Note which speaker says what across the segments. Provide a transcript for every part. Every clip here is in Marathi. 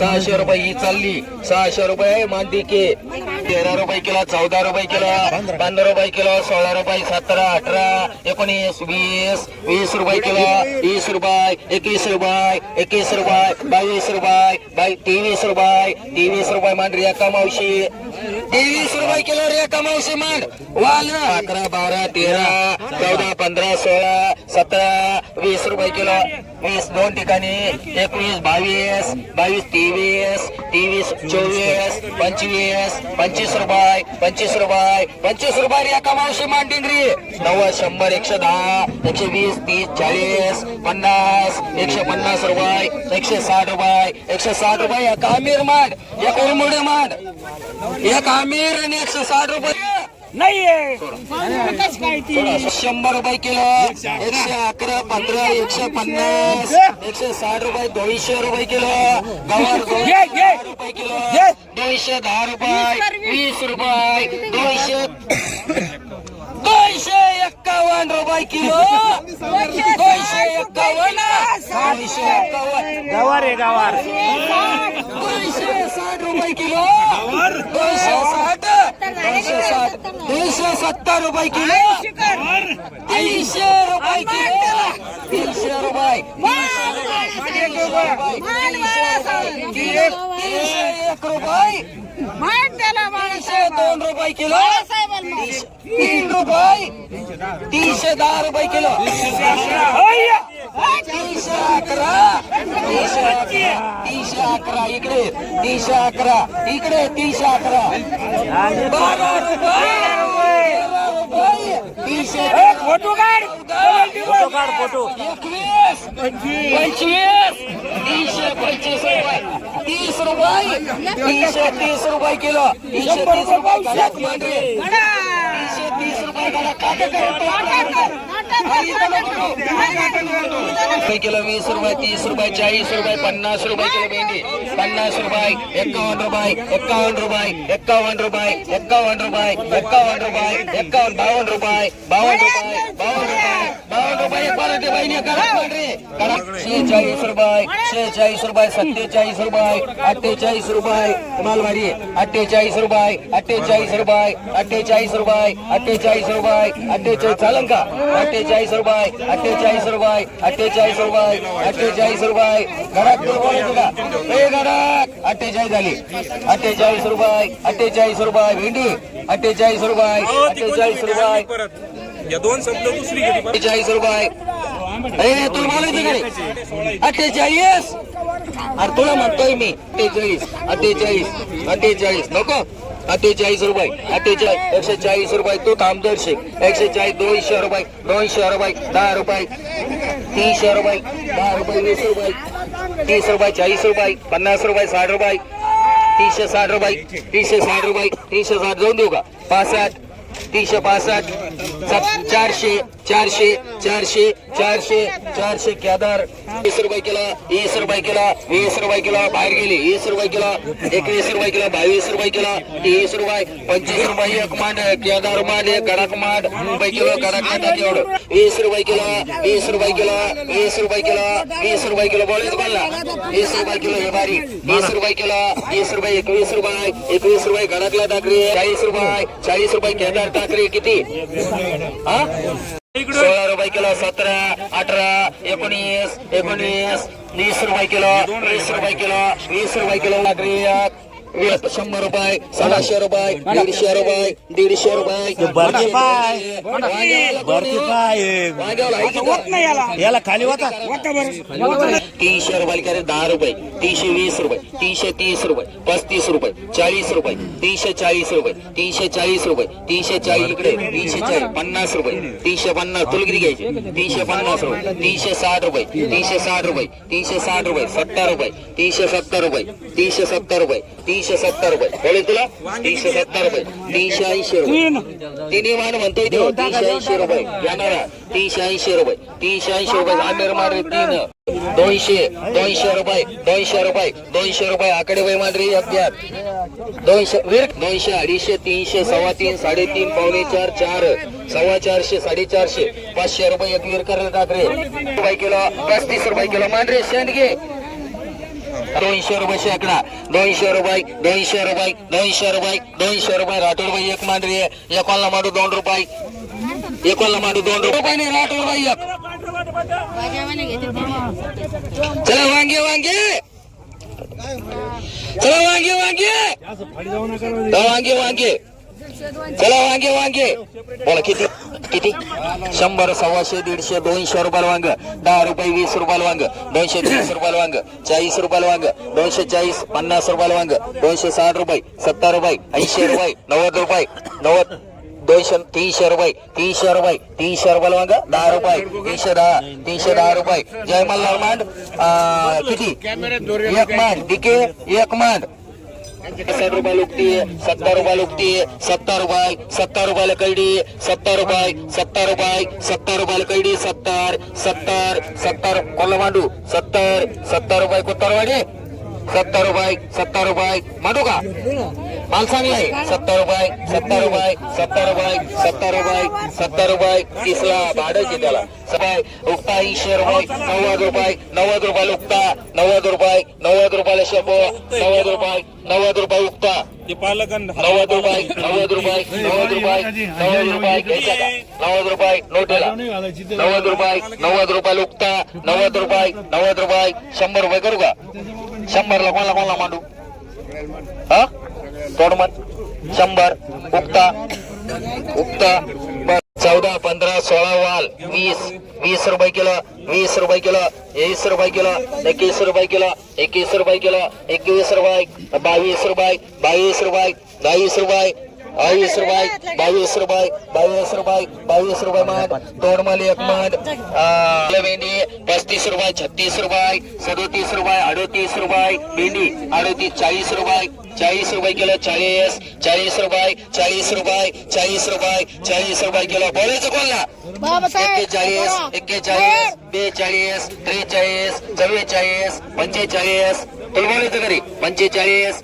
Speaker 1: 600 रुपये ही चालली 600 रुपये मांडी के 13 रुपये किलो 14 रुपये किलो 15 रुपये किलो 16 रुपये 17 18 19 20 20 रुपये किलो 20 रुपये 21 रुपये 21 रुपये 22 रुपये 23 रुपये मांड रेखा मावशी 23 रुपये किलो रेखा मावशी मांड वाल 11 12 13 14 15 16 17 20 रुपये किलो 20 दोन ठिकाणी 21 22 22 23 24 25 25 रुपये 25 रुपये 25 रुपये रेखा मावशी मांडिंगरी 90 100 110 120 30 40 50 150 रुपये 160 रुपये 160 रुपये एक आमिर मांड एक उरमुडे मांड एक आमिर आणि 160 रुपये
Speaker 2: नाहीये
Speaker 1: 100 रुपये किलो 111 15 150 160 रुपये 200 रुपये किलो गवार 200 रुपये किलो 210 रुपये 20 रुपये 251 रुपये किलो 251
Speaker 2: गावार आहे गावार
Speaker 1: 260 रुपये किलो 260 270 रुपये किलो 300 रुपये किलो 300 रुपये 1 रुपये 2 रुपये किलो 3 रुपये 310 रुपये किलो 311 इकडे 311 इकडे 311 12 रुपये 300
Speaker 2: फोटो काढ फोटो
Speaker 1: 21 25 325 रुपये 30 रुपये 330 रुपये किलो 330 रुपये 330 रुपये किलो 20 रुपये 30 रुपये 40 रुपये 50 रुपये किलो भेंडी 50 रुपये 51 रुपये 51 रुपये 51 रुपये 51 रुपये 51 रुपये 52 रुपये 52 रुपये परत बहिणी कडक 46 रुपये 47 रुपये 48 रुपये मालवाडी 48 रुपये 48 रुपये 48 रुपये 48 रुपये 48 चालन का 48 रुपये 48 रुपये 48 रुपये 48 रुपये घरात बोलायचं का ए घरात 48 झाली 48 रुपये 48 रुपये भेंडी 48 रुपये 48 रुपये
Speaker 2: या दोन शब्द दुसरी
Speaker 1: 48 रुपये ए तुला बोलायचं का 48 अरे तुला म्हणतोय मी 48 नको 48 रुपये 48 140 रुपये तू थांब दर्शे 140 200 रुपये 10 रुपये 300 रुपये 10 रुपये 20 रुपये 30 रुपये 40 रुपये 50 रुपये 60 रुपये 360 रुपये 360 रुपये 360 जाऊन देऊ का 65 365 400 केदार 20 रुपये किलो 20 रुपये किलो 20 रुपये किलो बाहेर गेली 20 रुपये किलो 21 रुपये किलो 22 रुपये किलो 30 रुपये 25 रुपये एक मांड केदार मांड एक कडक मांड रुपये किलो कडक मांड एवढं 20 रुपये किलो 20 रुपये किलो 20 रुपये किलो 20 रुपये किलो बोलायचं बोलला 20 रुपये किलो हे बारी 20 रुपये किलो 20 रुपये 21 रुपये कडकला टाकरी 40 रुपये केदार टाकरी किती हा 16 रुपये किलो 17 18 19 20 रुपये किलो 20 रुपये किलो 20 रुपये किलो टाकरी 100 रुपये 700 रुपये 150 रुपये
Speaker 2: याला खाली होता
Speaker 1: 300 रुपये करे 10 रुपये 320 रुपये 330 रुपये 35 रुपये 40 रुपये 340 रुपये 340 रुपये 340 इकडे 340 50 रुपये 350 तुला किती घ्यायचे 350 रुपये 360 रुपये 360 रुपये 360 रुपये 70 रुपये 370 रुपये 370 रुपये 370 रुपये बोले तुला 370 रुपये 380 रुपये तिन्ही मान म्हणतोय देव 380 रुपये येणारा 380 रुपये 380 रुपये आमेर मारे 3 200 रुपये 200 रुपये आकडे वय मांडरी अज्ञात 200 वीर 200 250 300 3.5 3.5 पावणे 4 4.25 450 500 रुपये एक वीर करायला टाकरे रुपये किलो 35 रुपये किलो मांडरे शेंडगे 200 रुपये शेकडा 200 रुपये 200 रुपये 200 रुपये 200 रुपये राठोड बाई एक मांडरी एकोणला मांडू 2 रुपये एकोणला मांडू 2 रुपये नाही राठोड बाई एक चला वांगे वांगे चला वांगे वांगे वांगे वांगे चला वांगे वांगे बोला किती किती 100 125 150 200 रुपयाला वांग 10 रुपये 20 रुपयाला वांग 230 रुपयाला वांग 40 रुपयाला वांग 240 50 रुपयाला वांग 260 रुपये 70 रुपये 80 रुपये 90 रुपये 90 200 300 रुपये 300 रुपये 300 रुपयाला वांग 10 रुपये 310 रुपये जय मल्हार मांड किती एक मांड डिके एक मांड 60 रुपये लुकती 70 रुपये लुकती 70 रुपयाला कैडी 70 रुपये 70 रुपयाला कैडी 70 कोल्हा मांडू 70 रुपये कोत्तरवाडी 70 रुपये मांडू का माल चांगला आहे 70 रुपये 30 ला भाडायचे त्याला सबाय उगता 80 रुपये 90 रुपये उगता 90 रुपयाला शेपो 90 रुपये उगता 90 रुपये नोटेला 90 रुपये उगता 90 रुपये 100 रुपये करू का 100 ला कोणाला मांडू हा तोड मत 100 उगता 14 15 16 वाल 20 रुपये किलो 20 रुपये किलो 21 रुपये किलो 21 रुपये किलो 21 रुपये किलो 21 रुपये 22 रुपये 22 रुपये 22 रुपये 22 रुपये मांड तोड माल एक मांड भेंडी 35 रुपये 36 रुपये 37 रुपये 38 रुपये भेंडी 38 40 रुपये किलो 40 रुपये किलो बोलायचं कोणला 41 42 43 44 45 तुला बोलायचं घरी 45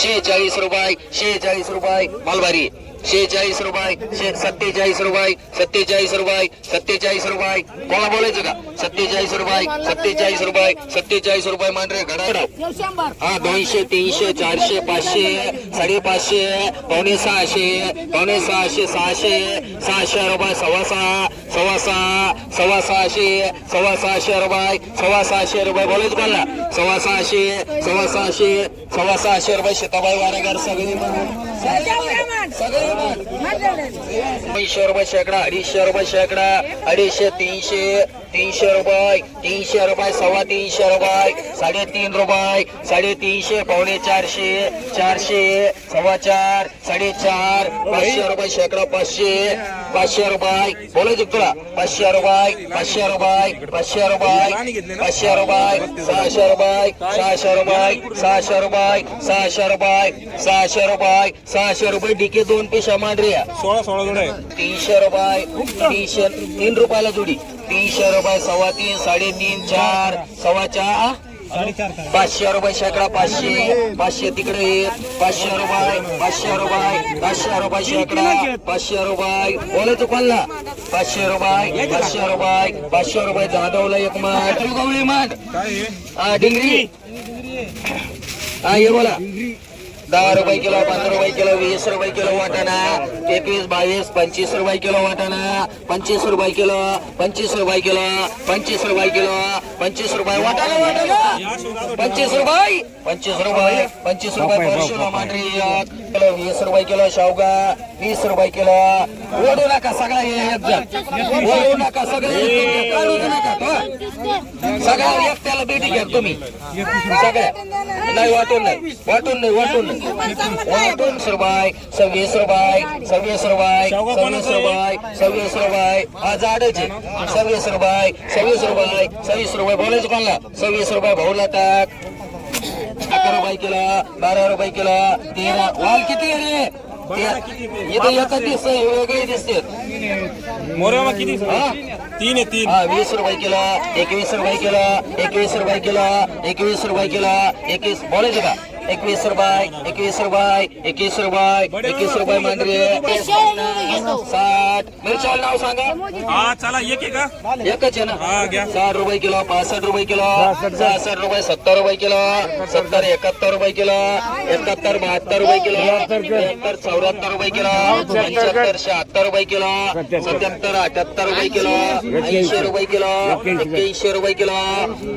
Speaker 1: 46 रुपये मालबारी 46 रुपये 47 रुपये कोणाला बोलायचं का 47 रुपये मांडरे घडाडा हा 200 300 400 500 550 पावणे 600 600 रुपये 650 रुपये बोलायचं कोणाला 650 रुपये शेताबाई वारेगार सगळे 200 रुपये शेकडा 250 रुपये शेकडा 250 300 रुपये 300 रुपये 350 रुपये 3.5 रुपये 350 पावणे 400 4.5 4.5 500 रुपये शेकडा 500 रुपये बोलायचं तुला 500 रुपये 600 रुपये डीके 2 पेशा मांडऱ्या
Speaker 2: 16
Speaker 1: 300 रुपये 3 रुपयाला जोडी 300 रुपये 3.5 3.5 4 4.5 500 रुपये शेकडा 500 तिकडे 500 रुपये शेकडा 500 रुपये बोलायचं कोणला 500 रुपये जाधवला एक माठ गवळी माठ डिंगरी हा ये बोला 10 रुपये किलो 15 रुपये किलो 20 रुपये किलो वाटाणा 21 22 25 रुपये किलो वाटाणा 25 रुपये किलो 25 रुपये किलो 25 रुपये किलो 25 रुपये वाटाणा 25 रुपये परशुला मांडरी किलो 20 रुपये किलो शेवगा 20 रुपये किलो ओढू नका सगळा एक जण ओढू नका सगळे काढूच नका सगळ्या एकट्याला भेटी घ्या तुम्ही सगळ्या नाही वाटून नाही 26 रुपये 26 रुपये आज आडचे 26 रुपये बोलायचं कोणाला 26 रुपये भाऊला टाक 11 रुपये किलो 12 रुपये किलो 13 वाल किती रे इथं एकच दिसतंय वेगळे दिसते
Speaker 2: मोऱ्यामा किती 3 आहे
Speaker 1: 20 रुपये किलो 21 रुपये किलो 21 रुपये किलो 21 रुपये किलो 21 बोलायचं का 21 रुपये 21 रुपये 21 रुपये 21 रुपये मांडरी 60 मिरच्या नाव सांगा
Speaker 2: हा चला एक आहे का
Speaker 1: एकच आहे ना
Speaker 2: हा घ्या
Speaker 1: 60 रुपये किलो 65 रुपये किलो 66 रुपये 70 रुपये किलो 70 71 रुपये किलो 71 72 रुपये किलो 73 74 रुपये किलो 75 76 रुपये किलो 77 78 रुपये किलो 80 रुपये किलो 81 रुपये किलो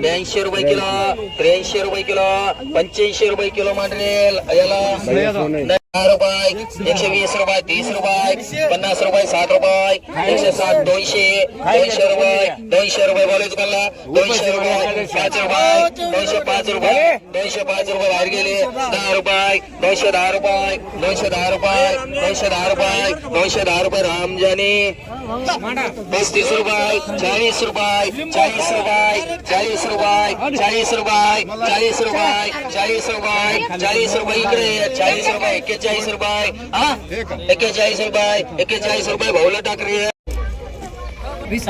Speaker 1: 82 रुपये किलो 83 रुपये किलो 85 रुपये किलो मांडरेल याला 10 रुपये 120 रुपये 30 रुपये 50 रुपये 60 रुपये 160 200 रुपये 200 रुपये बोलायचं तुम्हाला 200 रुपये 5 रुपये 205 रुपये 205 रुपये बाहेर गेले 10 रुपये 210 रुपये 210 रुपये 210 रुपये 210 रुपये रामजानी 35 रुपये 40 रुपये 40 रुपये 40 रुपये 40 रुपये 40 रुपये 40 रुपये 40 रुपये इकडे 40 रुपये 41 रुपये हा 41 रुपये 41 रुपये भाऊला टाकरी
Speaker 3: 20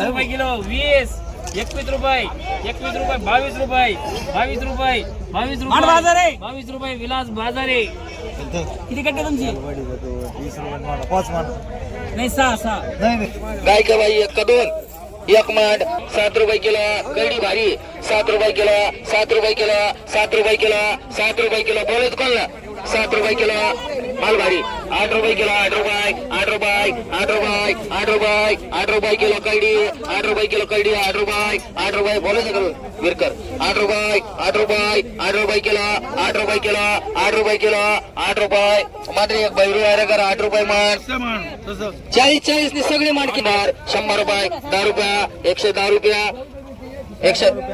Speaker 3: रुपये किलो 20 21 रुपये 22 रुपये 22 रुपये 22 रुपये विलास बाजारे किती कट्टे तुमची नाही 6
Speaker 1: गाय का बाई 1 का 2 एक मांड 7 रुपये किलो कैडी भारी 7 रुपये किलो 7 रुपये किलो 7 रुपये किलो 7 रुपये किलो बोलत कोणला 7 रुपये किलो माल भारी 8 रुपये किलो 8 रुपये 8 रुपये 8 रुपये 8 रुपये 8 रुपये किलो कैडी 8 रुपये किलो कैडी 8 रुपये बोलायचं करून विरकर 8 रुपये 8 रुपये 8 रुपये किलो 8 रुपये किलो 8 रुपये किलो 8 रुपये मात्र एक बैरू आहे कर 8 रुपये मान 40 ने सगळे मान किनार 100 रुपये 10 रुपया 110 रुपया 110 रुपया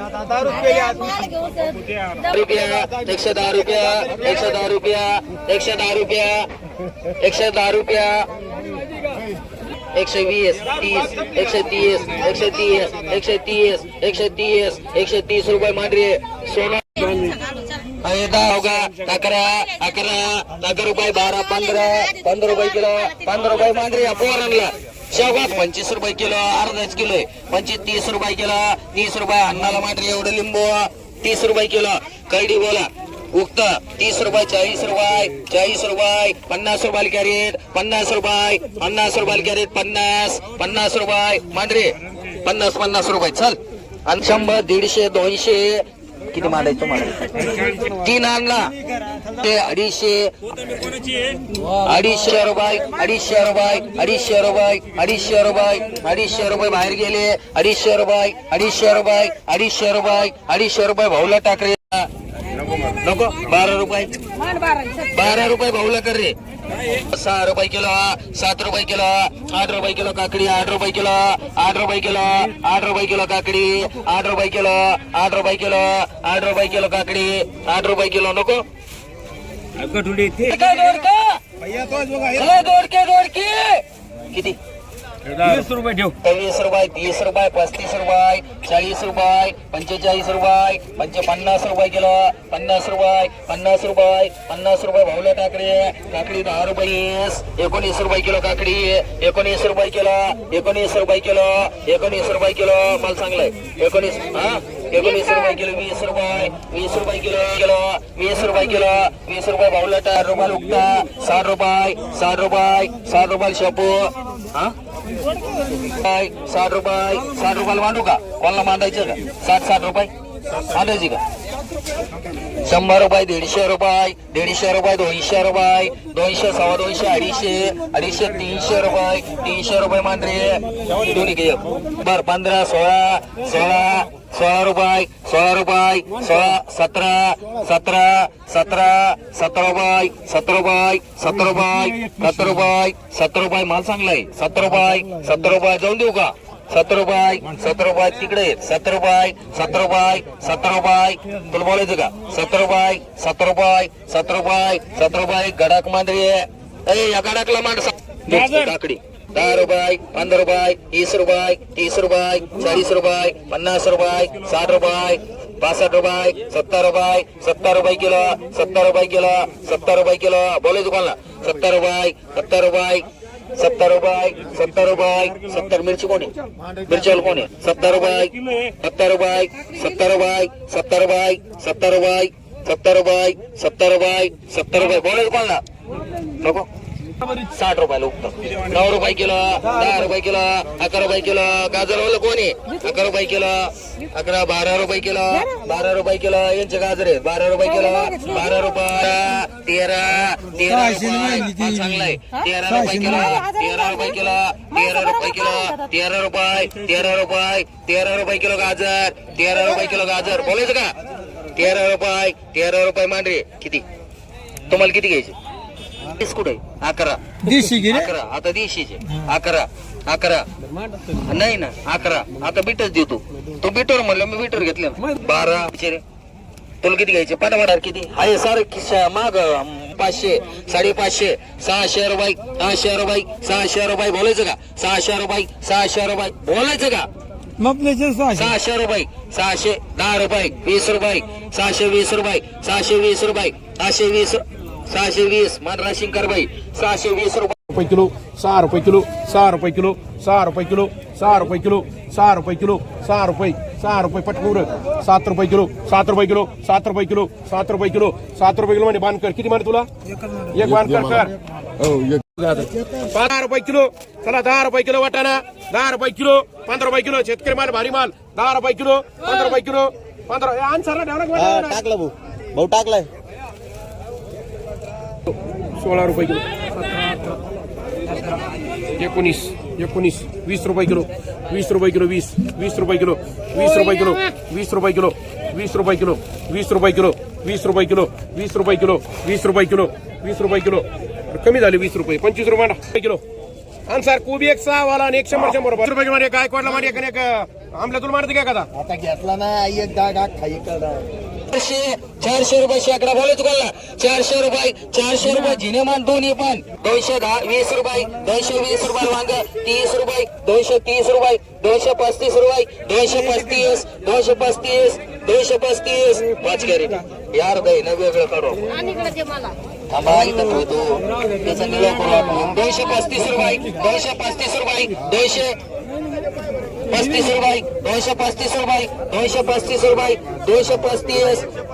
Speaker 1: 110 रुपया 110 रुपया 110 रुपया 110 रुपया 110 रुपया 120 30 130 130 130 130 130 रुपये मांडरी सोना होगा 11 रुपये 12 15 रुपये किलो 15 रुपये मांडरी पोरांना शेवगा 25 रुपये किलो अर्धाच किलो 25 रुपये किलो 30 रुपये अन्नाला मांडरी एवढं लिंबू 30 रुपये किलो कैडी बोला उक्त 30 रुपये 40 रुपये 40 रुपये 50 रुपये कॅरेट 50 रुपये 50 रुपये कॅरेट 50 रुपये मांडरी 50 रुपये चल आणि 100 150 200 किती मांडायचं तुम्हाला 3 आणला ते 250 रुपये 250 रुपये बाहेर गेले 250 रुपये भाऊला टाकरे नको 12 रुपये भाऊला कर रे 6 रुपये किलो 7 रुपये किलो 8 रुपये किलो काकडी 8 रुपये किलो 8 रुपये किलो 8 रुपये किलो काकडी 8 रुपये किलो 8 रुपये किलो 8 रुपये किलो काकडी 8 रुपये किलो नको दोडके किती
Speaker 3: 20 रुपये ठेव
Speaker 1: 23 रुपये 30 रुपये 35 रुपये 40 रुपये 45 रुपये 50 रुपये किलो 50 रुपये 50 रुपये भाऊला टाकरे काकडी 10 रुपये 19 रुपये किलो काकडी 19 रुपये किलो 19 रुपये किलो 19 रुपये किलो मला चांगलंय 19 रुपये किलो 20 रुपये किलो 20 रुपये किलो 20 रुपये भाऊला टाक रुपये उगता 60 रुपये शेपू हा 60 रुपये मांडू का कोणाला मांडायचं का 60 रुपये मांडायची का 100 रुपये 150 रुपये 200 रुपये 200 सव्वा 200 250 300 रुपये मांडरे दोन्ही घे बर 15 16 रुपये 17 रुपये माल चांगलाय 17 रुपये जाऊन देऊ का 17 रुपये तिकडे 17 रुपये तुला बोलायचं का 17 रुपये गडाक मांडरी या गडाकला मांड काकडी 10 रुपये 15 रुपये 20 रुपये 30 रुपये 40 रुपये 50 रुपये 60 रुपये 65 रुपये 70 रुपये किलो 70 रुपये किलो बोलायचं कोणाला 70 रुपये 70 मिरची कोणी मिरची कोणी 70 रुपये 70 रुपये 70 रुपये बोलायचं कोणाला नको 60 रुपयाला उगतं 9 रुपये किलो 10 रुपये किलो 11 रुपये किलो गाजर वाला कोणी 11 रुपये किलो 11 12 रुपये किलो 12 रुपये किलो यांचे गाजर आहेत 12 रुपये किलो 12 रुपये 13 रुपये चांगला आहे 13 रुपये किलो 13 रुपये किलो 13 रुपये किलो 13 रुपये किलो गाजर 13 रुपये किलो गाजर बोलायचं का 13 रुपये मांडरे किती तुम्हाला किती घ्यायचे बिस्कुट आहे 11 11 आता देशीचे 11 नाही ना 11 आता बीटच देतो तो बीटर म्हणलं मी बीटर घेतलं 12 बिचारे तुला किती घ्यायचे पाठापाठार किती आहे सारे किस्सा माग 500 550 600 रुपये 600 रुपये बोलायचं का 600 रुपये बोलायचं का 600 रुपये 610 रुपये 20 रुपये 620 रुपये 620 रुपये 620 मांडरा शिंकर भाई 620
Speaker 4: रुपये किलो 6 रुपये किलो 6 रुपये किलो 6 रुपये किलो 6 रुपये किलो 6 रुपये किलो 6 रुपये पटकूर 7 रुपये किलो 7 रुपये किलो 7 रुपये किलो 7 रुपये किलो 7 रुपये किलो मध्ये बांध कर किती मान तुला एक बांध कर 12 रुपये किलो चला 10 रुपये किलो वाटाणा 10 रुपये किलो 15 रुपये किलो शेतकरी माल भारी माल 10 रुपये किलो 15 रुपये किलो 15 आन्सर टाकला भाऊ टाकलाय 16 रुपये किलो 19 20 रुपये किलो 20 रुपये किलो 20 रुपये किलो 20 रुपये किलो 20 रुपये किलो 20 रुपये किलो 20 रुपये किलो 20 रुपये किलो 20 रुपये किलो 20 रुपये किलो 20 रुपये किलो कमी झाले 20 रुपये 25 रुपये किलो आन्सर कोबी एक 6 वाला आणि 100 रुपये मध्ये काय कोडला मध्ये एक आमला तुला मारते काय का आता घेतला ना एक डाग खाई
Speaker 1: 400 रुपये शेकडा बोलायचं कोणाला 400 रुपये झिनेमान दोन्ही पण 220 रुपये 220 रुपये वांग 30 रुपये 230 रुपये 235 रुपये 235 5 कॅरेट यार दही न वेगळं काढू थांबा इथं ठेवतो त्याचा निळा करू आपण 235 रुपये 235 रुपये 235 रुपये 235 रुपये 235 रुपये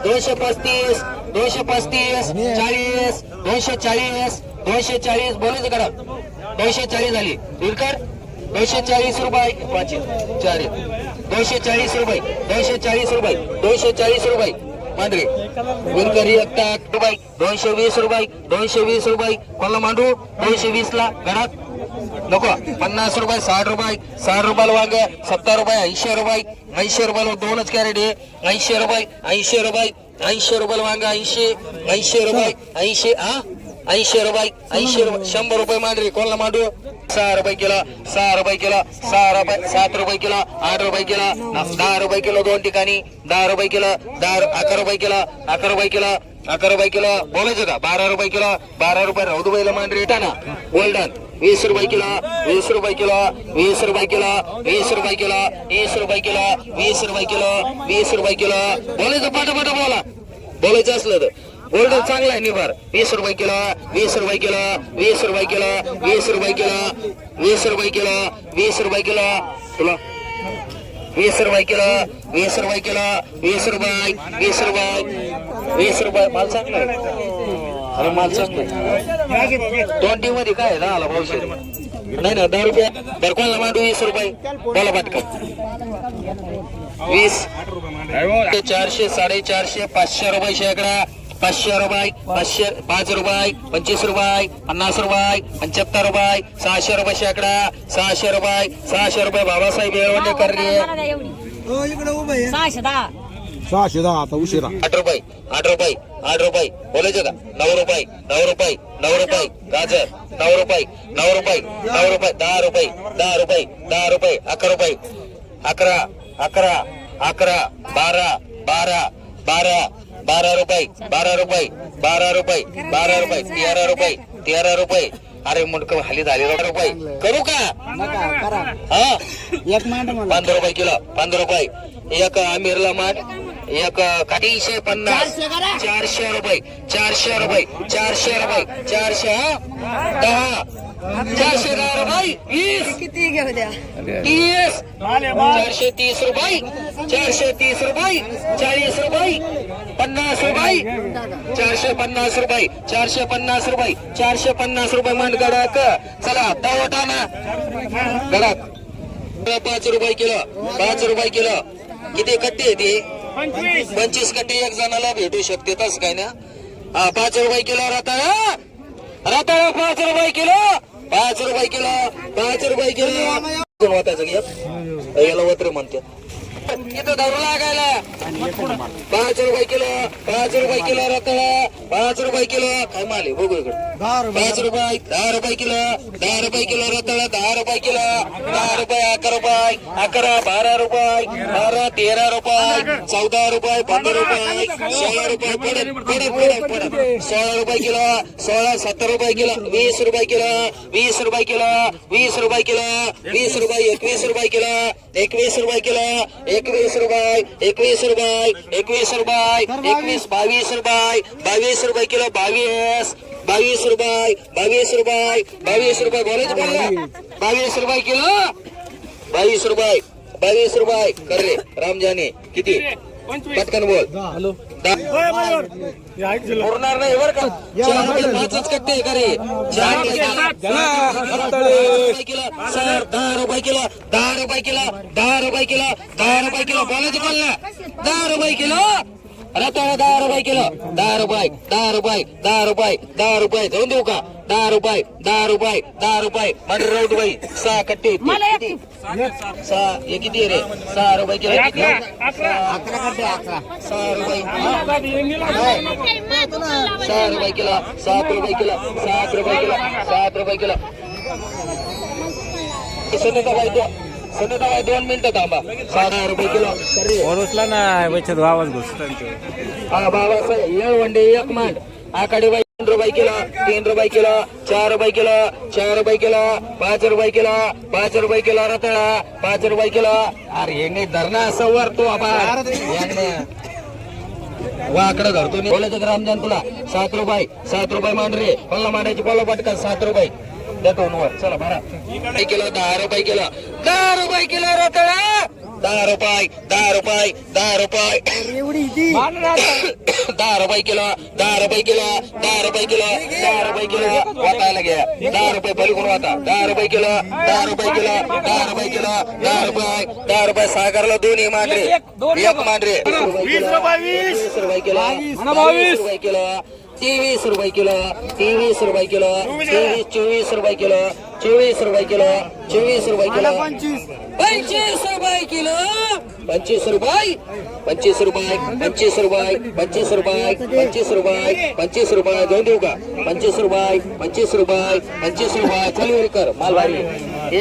Speaker 1: 235 240 बोलायचं करा 240 झाली बिलकर 240 रुपये 4 240 रुपये 240 रुपये मांडरे बिलकरी एक रुपये 220 रुपये कोणाला मांडू 220 ला घरात नको 50 रुपये 60 रुपयाला वांग 70 रुपये 80 रुपयाला दोनच कॅरेट आहे 80 रुपये वांग 80 रुपये 100 रुपये मांडरी कोणाला मांडू 6 रुपये किलो 7 रुपये किलो 8 रुपये किलो 10 रुपये किलो दोन ठिकाणी 10 रुपये किलो 11 रुपये किलो बोलायचं का 12 रुपये किलो 12 रुपये राऊदुबाईला मांडरी येता ना गोल्डन 20 रुपये किलो 20 रुपये किलो 20 रुपये किलो 20 रुपये किलो 20 रुपये किलो 20 रुपये किलो 20 रुपये किलो बोलायचं पाठोपाठ बोलायचं असलं तर गोल्डन चांगला आहे निभार 20 रुपये किलो 20 रुपये किलो 20 रुपये किलो 20 रुपये किलो 20 रुपये किलो 20 रुपये किलो तुला 20 रुपये किलो 20 रुपये किलो 20 रुपये माल चांगला अरे माल चांगला 2 मध्ये काय झाला पावशे नाही ना 10 रुपये दर कोणाला मांडू 20 रुपये बोला पटकन 20 400 450 500 रुपये शेकडा 500 रुपये 5 रुपये 25 रुपये 50 रुपये 75 रुपये 600 रुपये शेकडा 600 रुपये बाबासाहेब येळवणेकर
Speaker 4: 610 आता उशिरा
Speaker 1: 8 रुपये बोलायचं का 9 रुपये गाजर 9 रुपये 10 रुपये 11 12 रुपये 13 रुपये अरे मुंडक खाली झाले रुपये करू का हा 15 रुपये किलो 15 रुपये एक आमिरला माठ एक 350 400 रुपये 400 10 410 रुपये 20
Speaker 5: किती घेऊ द्या
Speaker 1: 30 430 रुपये 430 रुपये 40 रुपये 50 रुपये 450 रुपये 450 रुपये 450 रुपये मंड गडाक चला तवटा ना गडाक 5 रुपये किलो 5 रुपये किलो किती कट्टे ते 25 कट्टे एक जणाला भेटू शकते तस काय ना 5 रुपये किलो रताळा रताळा 5 रुपये किलो 5 रुपये किलो 5 रुपये किलो वाटायचं घ्या याला वत्र म्हणतात इथं धरू लागायला 5 रुपये किलो 5 रुपये किलो रताळा 5 रुपये किलो काय माल आहे बघू इकडे 5 रुपये 10 रुपये किलो 10 रुपये किलो रताळा 10 रुपये किलो 10 रुपये 11 रुपये 11 12 रुपये 12 13 रुपये 14 रुपये 15 रुपये 16 रुपये पडत 16 रुपये किलो 16 17 रुपये किलो 20 रुपये किलो 20 रुपये किलो 20 रुपये किलो 20 रुपये 21 रुपये किलो 21 रुपये किलो 21 रुपये 21 रुपये 21 रुपये 21 22 रुपये 22 रुपये किलो 22 22 रुपये 22 रुपये 22 रुपये बोलायचं बोलला 22 रुपये किलो 22 रुपये 22 रुपये कर रे रामजाने किती पटकन बोल हॅलो पुरणार नाही बरं का 5च कट्टे करे 4 रुपये किलो सर 10 रुपये किलो 10 रुपये किलो 10 रुपये किलो 10 रुपये किलो बोलायचं बोलला 10 रुपये किलो रताळा 10 रुपये किलो 10 रुपये 10 रुपये 10 रुपये 10 रुपये जाऊन देऊ का 10 रुपये 10 रुपये 10 रुपये म्हणजे राऊत बाई 6 कट्टे 6 हे किती रे 6 रुपये किलो 6 रुपये 6 रुपये किलो 7 रुपये किलो 7 रुपये किलो 7 रुपये किलो सुनीताबाई 2 मिनिटं थांबा 6 रुपये किलो
Speaker 2: ओरसला ना बचत आवाज घुसतो
Speaker 1: हा बाबासाहेब येळवंडे 1 मांड आकाडी बाई 3 रुपये किलो 3 रुपये किलो 4 रुपये किलो 4 रुपये किलो 5 रुपये किलो 5 रुपये किलो रताळा 5 रुपये किलो अरे हे धरणा असं वर तू आभार वाकडं धरतो बोलायचं रामजान तुला 7 रुपये मांडरे पल्ला मांडायची पल्ला पटकन 7 रुपये देतो वर चला भरा किलो 10 रुपये किलो 10 रुपये किलो रताळा 10 रुपये 10 रुपये 10 रुपये 10 रुपये किलो 10 रुपये किलो 10 रुपये किलो 10 रुपये किलो वाटायला घ्या 10 रुपये पलीकडून वाटा 10 रुपये किलो 10 रुपये किलो 10 रुपये किलो 10 रुपये सागरला 2 मांडरे 1 मांडरे 20 रुपये किलो 22 रुपये किलो 23 रुपये किलो 23 रुपये किलो 24 रुपये किलो 24 रुपये किलो 24 रुपये किलो 25 रुपये किलो 25 रुपये 25 रुपये 25 रुपये 25 रुपये 25 रुपये 25 रुपये जाऊन देऊ का 25 रुपये 25 रुपये 25 रुपये चालू कर माल भारी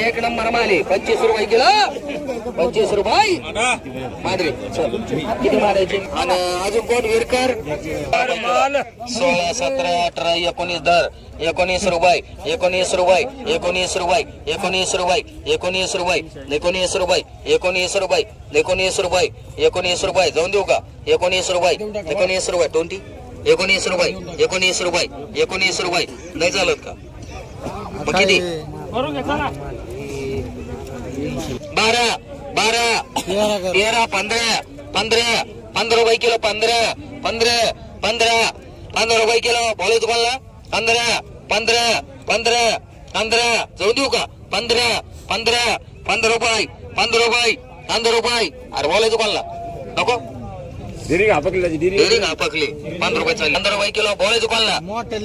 Speaker 1: 1 नंबर माल आहे 25 रुपये किलो 25 रुपये मांडरे किती मारायचे आणि अजून कोण विरकर 16 17 18 19 दर 19 रुपये 19 रुपये 19 रुपये 19 रुपये 19 रुपये 19 रुपये 19 रुपये 19 रुपये 19 रुपये जाऊन देऊ का 19 रुपये 19 रुपये 20 19 रुपये 19 रुपये 19 रुपये नाही चालत का मग किती 12 13 15 रुपये किलो 15 रुपये किलो बोलायचं तुम्हाला 15 जाऊ देऊ का 15 रुपये 15 रुपये अरे बोलायचं कोणाला नको
Speaker 2: डिरिंग आपकली
Speaker 1: डेअरिंग आपकली 15 रुपये चालली 15 रुपये किलो बोलायचं कोणाला हा मोठं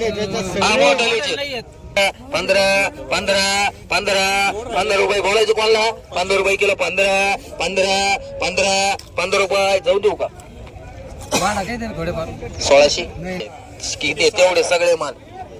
Speaker 1: 15 रुपये बोलायचं कोणाला 15 रुपये किलो 15 रुपये जाऊ देऊ का 1600 किती तेवढे सगळे माल